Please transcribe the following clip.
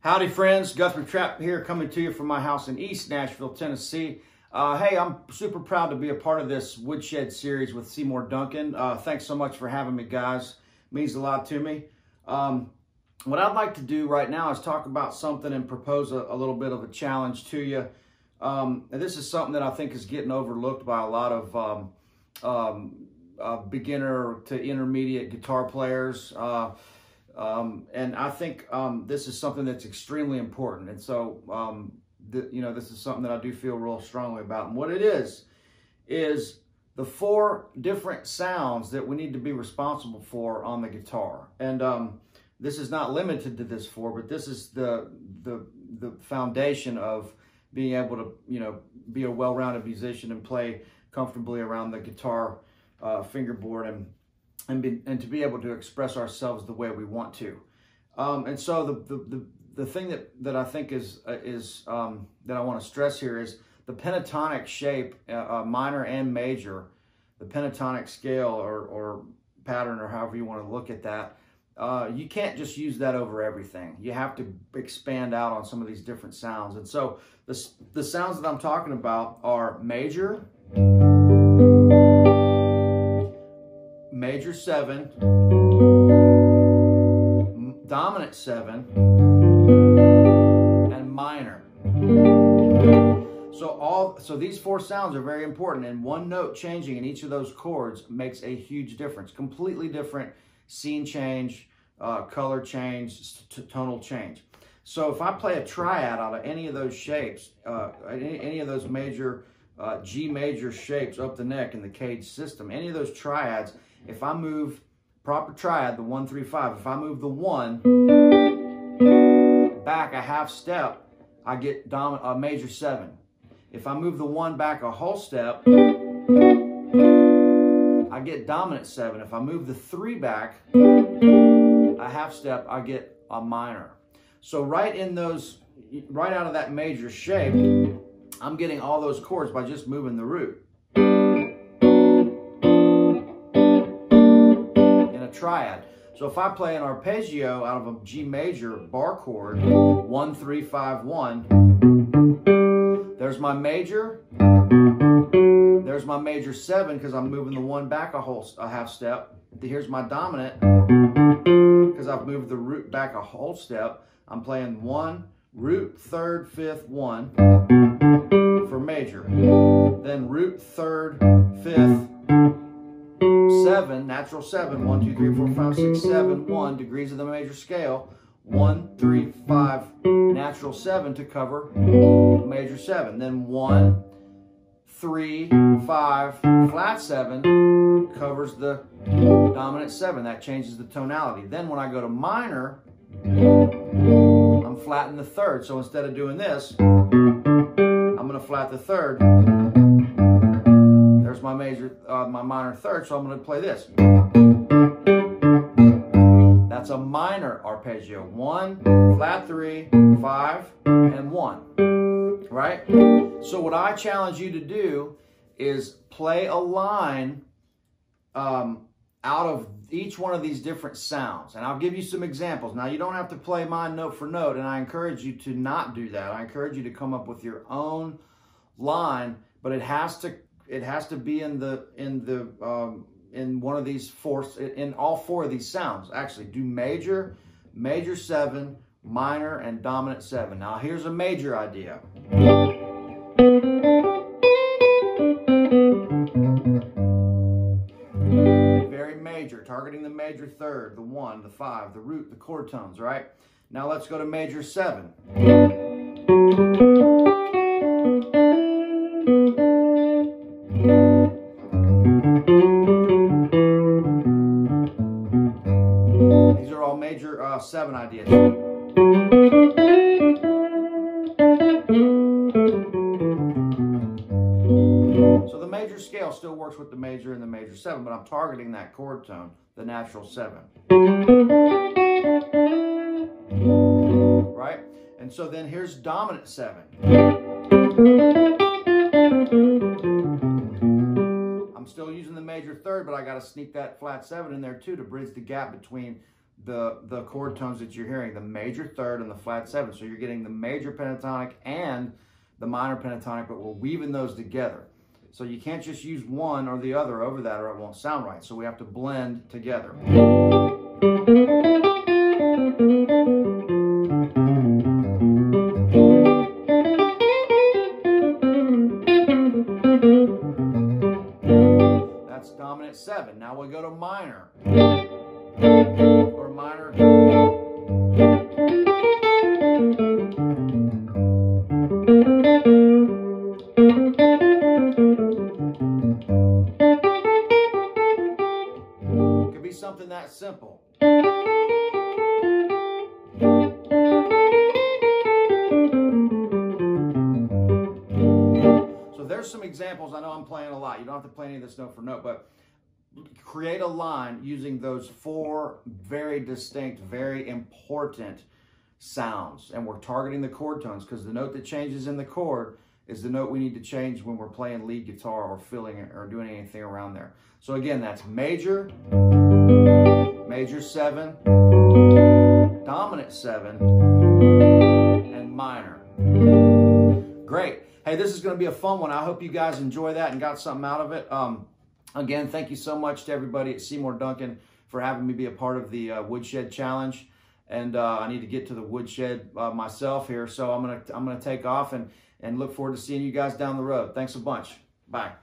Howdy friends, Guthrie Trapp here coming to you from my house in East Nashville, Tennessee. Hey, I'm super proud to be a part of this Woodshed series with Seymour Duncan. Thanks so much for having me, guys. It means a lot to me. What I'd like to do right now is talk about something and propose a little bit of a challenge to you. And this is something that I think is getting overlooked by a lot of beginner to intermediate guitar players. And I think this is something that's extremely important. And so, this is something that I do feel real strongly about. And what it is the 4 different sounds that we need to be responsible for on the guitar. And this is not limited to this 4, but this is the foundation of being able to, be a well-rounded musician and play comfortably around the guitar fingerboard and to be able to express ourselves the way we want to. And so the thing that I think is that I want to stress here is the pentatonic shape, minor and major, the pentatonic scale or pattern, or however you want to look at that. You can't just use that over everything. You have to expand out on some of these different sounds. And so the sounds that I'm talking about are major, major 7, dominant 7, and minor. So these 4 sounds are very important, and one note changing in each of those chords makes a huge difference. Completely different scene change, color change, tonal change. So if I play a triad out of any of those shapes, any of those major G major shapes up the neck in the cage system, any of those triads, if I move proper triad, the 1, 3, 5, if I move the 1 back a half step, I get a major 7. If I move the 1 back a whole step, I get dominant 7. If I move the 3 back a half step, I get a minor. So right out of that major shape, I'm getting all those chords by just moving the root. Triad. So if I play an arpeggio out of a G major bar chord, 1, 3, 5, 1, there's my major, there's my major 7 because I'm moving the 1 back a half step. Here's my dominant because I've moved the root back a whole step. I'm playing 1, root, 3rd, 5th, 1 for major. Then root, 3rd, 5th, 7, natural 7, 1, 2, 3, 4, 5, 6, 7, 1, degrees of the major scale, 1, 3, 5, natural 7 to cover major 7. Then 1, 3, 5, flat 7 covers the dominant 7. That changes the tonality. Then when I go to minor, I'm flatting the 3rd. So instead of doing this, I'm going to flat the 3rd. There's my major, my minor 3rd, so I'm going to play this. That's a minor arpeggio. 1, flat 3, 5, and 1. Right? So what I challenge you to do is play a line out of each one of these different sounds. And I'll give you some examples. Now, you don't have to play mine note for note, and I encourage you to not do that. I encourage you to come up with your own line, but it has to be in one of these 4, in all 4 of these sounds. Actually, do major, major 7, minor, and dominant 7. Now, here's a major idea. Very major, targeting the major 3rd, the 1, the 5, the root, the chord tones, right? Now, let's go to major 7. These are all major 7 ideas. So the major scale still works with the major and the major 7, but I'm targeting that chord tone, the natural 7. Right? And so then here's dominant 7. I'm still using the major 3rd, but I got to sneak that flat 7 in there too to bridge the gap between the chord tones that you're hearing, the major third and the flat seventh. So you're getting the major pentatonic and the minor pentatonic, but we're weaving those together. So you can't just use one or the other over that or it won't sound right. So we have to blend together. That's dominant 7. Now we'll go to minor. Or minor. Could be something that simple. So there's some examples. I know I'm playing a lot. You don't have to play any of this note for note, but create a line using those 4 very distinct, very important sounds. And we're targeting the chord tones because the note that changes in the chord is the note we need to change when we're playing lead guitar or filling it or doing anything around there. So again, that's major, major 7, dominant 7, and minor. Great. Hey, this is going to be a fun one. I hope you guys enjoy that and got something out of it. Again, thank you so much to everybody at Seymour Duncan for having me be a part of the Woodshed Challenge. And I need to get to the Woodshed myself here, so I'm gonna take off and look forward to seeing you guys down the road. Thanks a bunch. Bye.